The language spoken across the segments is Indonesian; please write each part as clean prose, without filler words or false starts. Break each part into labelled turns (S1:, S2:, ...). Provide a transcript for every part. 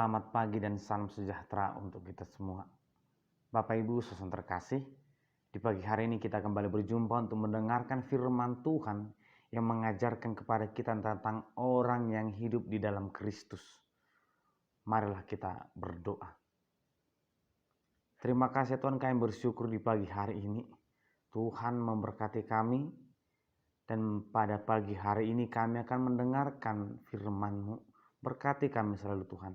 S1: Selamat pagi dan salam sejahtera untuk kita semua. Bapak Ibu saudara terkasih, di pagi hari ini kita kembali berjumpa untuk mendengarkan firman Tuhan yang mengajarkan kepada kita tentang orang yang hidup di dalam Kristus. Marilah kita berdoa. Terima kasih Tuhan, kami bersyukur di pagi hari ini Tuhan memberkati kami, dan pada pagi hari ini kami akan mendengarkan firman-Mu. Berkati kami selalu Tuhan.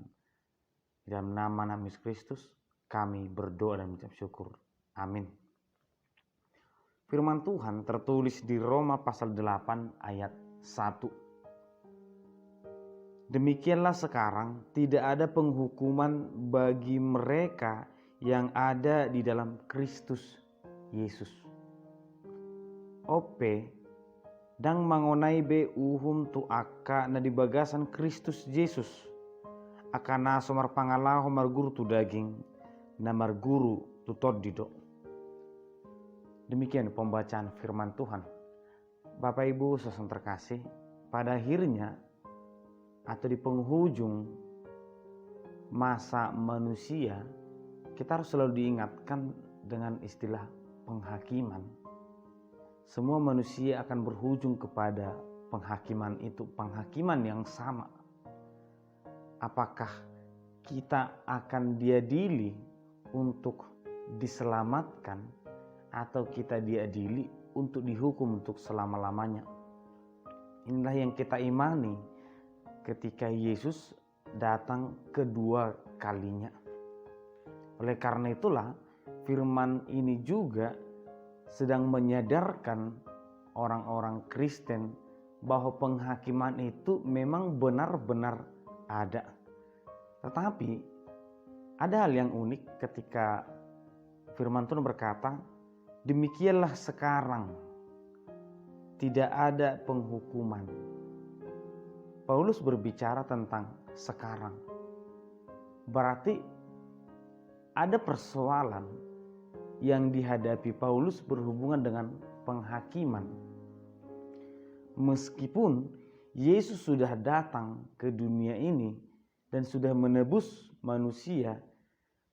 S1: Di dalam nama Yesus Kristus kami berdoa dan mengucap syukur. Amin. Firman Tuhan tertulis di Roma pasal 8 ayat 1. Demikianlah sekarang tidak ada penghukuman bagi mereka yang ada di dalam Kristus Yesus. Ope dang mangonai be uhum tu aka na di bagasan Kristus Yesus akana somar pangalaho marguru tu daging na marguru tu todido. Demikian pembacaan firman Tuhan. Bapak Ibu saudara terkasih, pada akhirnya atau di penghujung masa manusia, kita harus selalu diingatkan dengan istilah penghakiman. Semua manusia akan berujung kepada penghakiman itu, penghakiman yang sama. Apakah kita akan diadili untuk diselamatkan atau kita diadili untuk dihukum untuk selama-lamanya? Inilah yang kita imani ketika Yesus datang kedua kalinya. Oleh karena itulah firman ini juga sedang menyadarkan orang-orang Kristen bahwa penghakiman itu memang benar-benar ada. Tetapi ada hal yang unik ketika firman Tuhan berkata, demikianlah sekarang tidak ada penghukuman. Paulus berbicara tentang sekarang. Berarti ada persoalan yang dihadapi Paulus berhubungan dengan penghakiman. Meskipun Yesus sudah datang ke dunia ini dan sudah menebus manusia,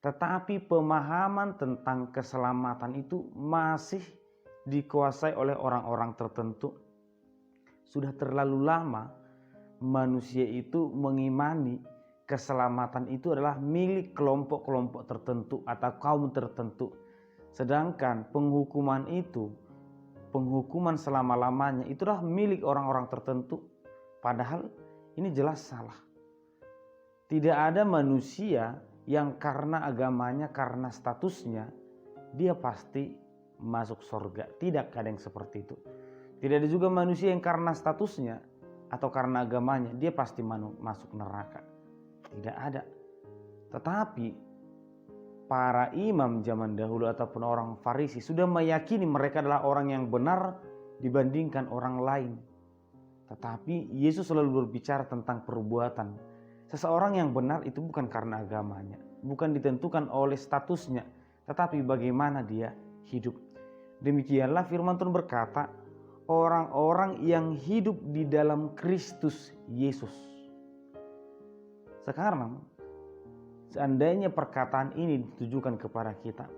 S1: tetapi pemahaman tentang keselamatan itu masih dikuasai oleh orang-orang tertentu. Sudah terlalu lama manusia itu mengimani keselamatan itu adalah milik kelompok-kelompok tertentu atau kaum tertentu. Sedangkan penghukuman itu, penghukuman selama-lamanya itulah milik orang-orang tertentu. Padahal ini jelas salah. Tidak ada manusia yang karena agamanya, karena statusnya, dia pasti masuk surga. Tidak ada yang seperti itu. Tidak ada juga manusia yang karena statusnya atau karena agamanya, dia pasti masuk neraka. Tidak ada. Tetapi para imam zaman dahulu ataupun orang Farisi sudah meyakini mereka adalah orang yang benar dibandingkan orang lain. Tetapi Yesus selalu berbicara tentang perbuatan. Seseorang yang benar itu bukan karena agamanya, bukan ditentukan oleh statusnya, tetapi bagaimana dia hidup. Demikianlah firman Tuhan berkata, orang-orang yang hidup di dalam Kristus Yesus. Sekarang seandainya perkataan ini ditujukan kepada kita,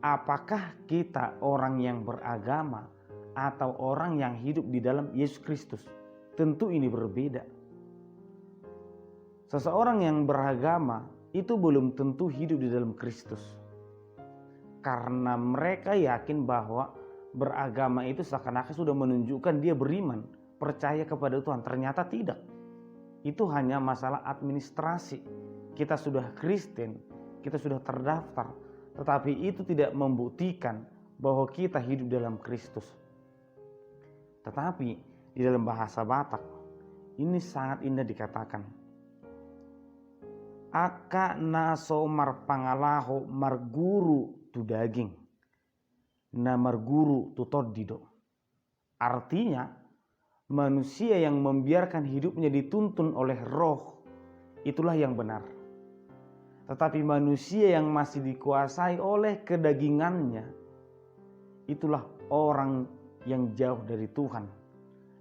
S1: apakah kita orang yang beragama atau orang yang hidup di dalam Yesus Kristus? Tentu ini berbeda. Seseorang yang beragama itu belum tentu hidup di dalam Kristus. Karena mereka yakin bahwa beragama itu seakan-akan sudah menunjukkan dia beriman, percaya kepada Tuhan. Ternyata tidak. Itu hanya masalah administrasi. Kita sudah Kristen, kita sudah terdaftar, tetapi itu tidak membuktikan bahwa kita hidup dalam Kristus. Tetapi di dalam bahasa Batak ini sangat indah dikatakan, aka naso marpangalaho marguru tu daging, na marguru tu todido. Artinya manusia yang membiarkan hidupnya dituntun oleh roh, itulah yang benar. Tetapi manusia yang masih dikuasai oleh kedagingannya, itulah orang yang jauh dari Tuhan.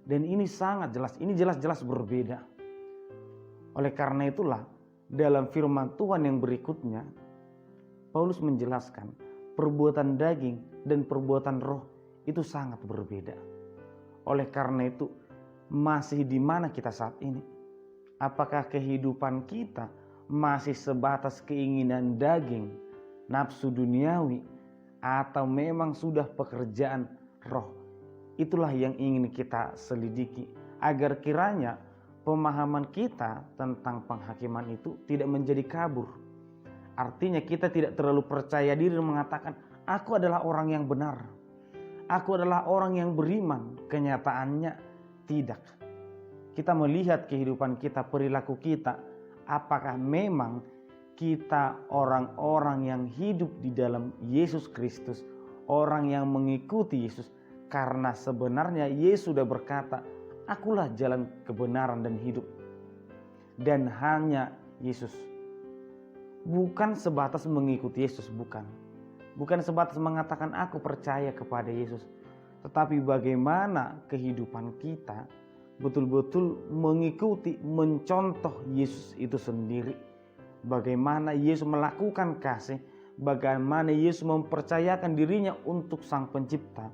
S1: Dan ini sangat jelas, ini jelas-jelas berbeda. Oleh karena itulah dalam firman Tuhan yang berikutnya, Paulus menjelaskan perbuatan daging dan perbuatan roh itu sangat berbeda. Oleh karena itu, masih di mana kita saat ini? Apakah kehidupan kita masih sebatas keinginan daging, nafsu duniawi, atau memang sudah pekerjaan roh? Itulah yang ingin kita selidiki, agar kiranya pemahaman kita tentang penghakiman itu tidak menjadi kabur. Artinya kita tidak terlalu percaya diri dan mengatakan, aku adalah orang yang benar, aku adalah orang yang beriman. Kenyataannya tidak. Kita melihat kehidupan kita, perilaku kita, apakah memang kita orang-orang yang hidup di dalam Yesus Kristus, orang yang mengikuti Yesus. Karena sebenarnya Yesus sudah berkata, akulah jalan kebenaran dan hidup. Dan hanya Yesus. Bukan sebatas mengikuti Yesus, bukan. Bukan sebatas mengatakan aku percaya kepada Yesus. Tetapi bagaimana kehidupan kita betul-betul mengikuti, mencontoh Yesus itu sendiri. Bagaimana Yesus melakukan kasih, bagaimana Yesus mempercayakan dirinya untuk Sang Pencipta.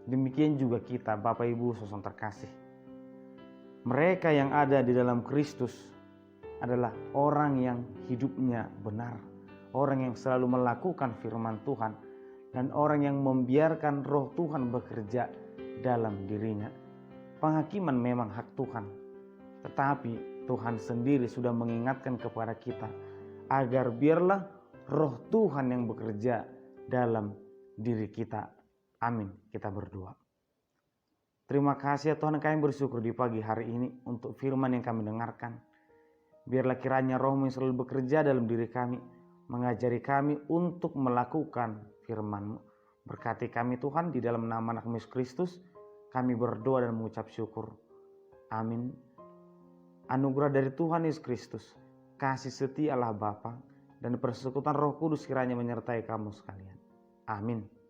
S1: Demikian juga kita, Bapak Ibu saudara terkasih. Mereka yang ada di dalam Kristus adalah orang yang hidupnya benar, orang yang selalu melakukan firman Tuhan, dan orang yang membiarkan roh Tuhan bekerja dalam dirinya. Penghakiman memang hak Tuhan, tetapi Tuhan sendiri sudah mengingatkan kepada kita agar biarlah roh Tuhan yang bekerja dalam diri kita. Amin. Kita berdoa. Terima kasih ya Tuhan, kami bersyukur di pagi hari ini untuk firman yang kami dengarkan. Biarlah kiranya roh-Mu yang selalu bekerja dalam diri kami, mengajari kami untuk melakukan firman-Mu. Berkati kami Tuhan, di dalam nama anak Yesus Kristus kami berdoa dan mengucap syukur. Amin. Anugerah dari Tuhan Yesus Kristus, kasih setia Allah Bapa, dan persekutuan Roh Kudus kiranya menyertai kamu sekalian. Amin.